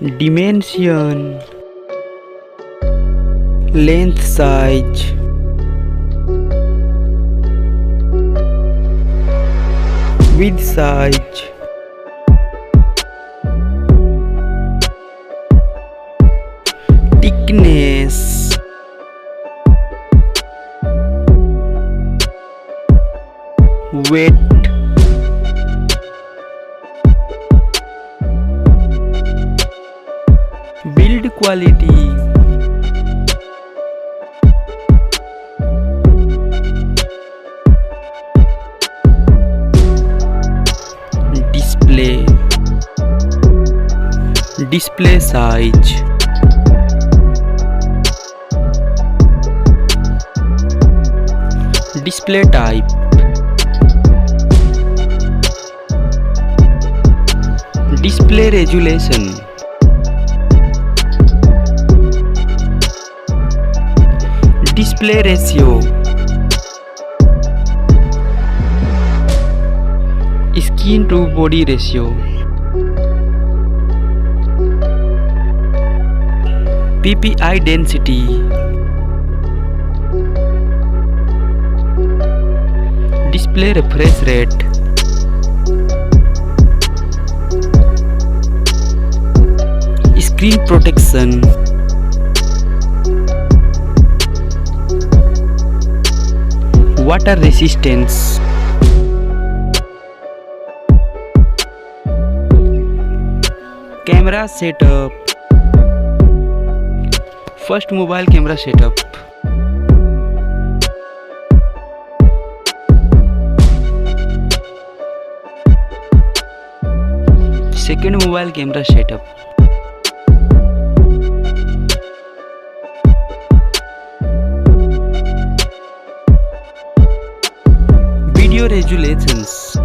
dimension, length size, width size, thickness, weight, build quality, display size, display type, display resolution, display ratio, screen to body ratio, PPI density, display refresh rate, screen protection, water resistance, camera setup. First, mobile camera setup. Second, mobile camera setup. Video resolutions.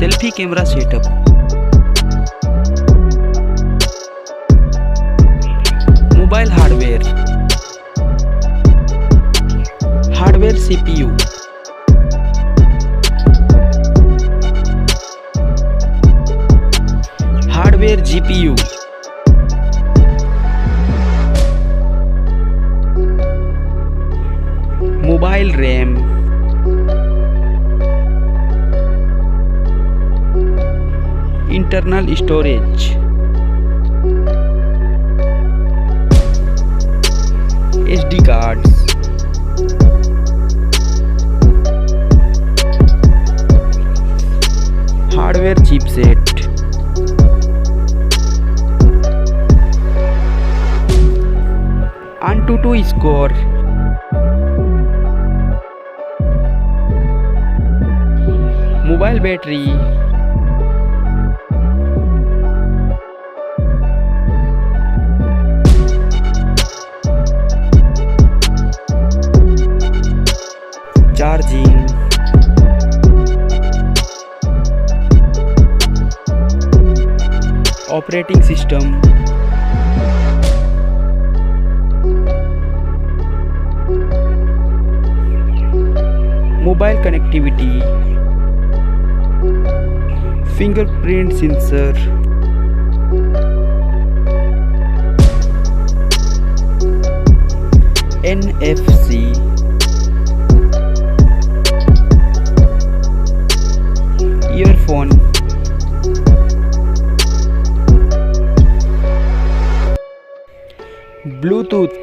Selfie camera setup. Mobile hardware. Hardware CPU. Hardware GPU. Mobile RAM. Internal storage, SD cards, hardware chipset, AnTuTu score, mobile battery, charging, operating system, mobile connectivity, fingerprint sensor, NFC, earphone, Bluetooth,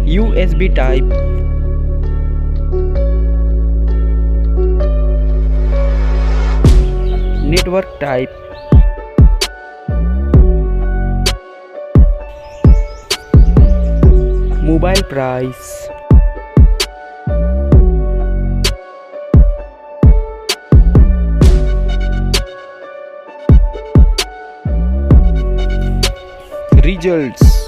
USB type, network type, mobile price, results.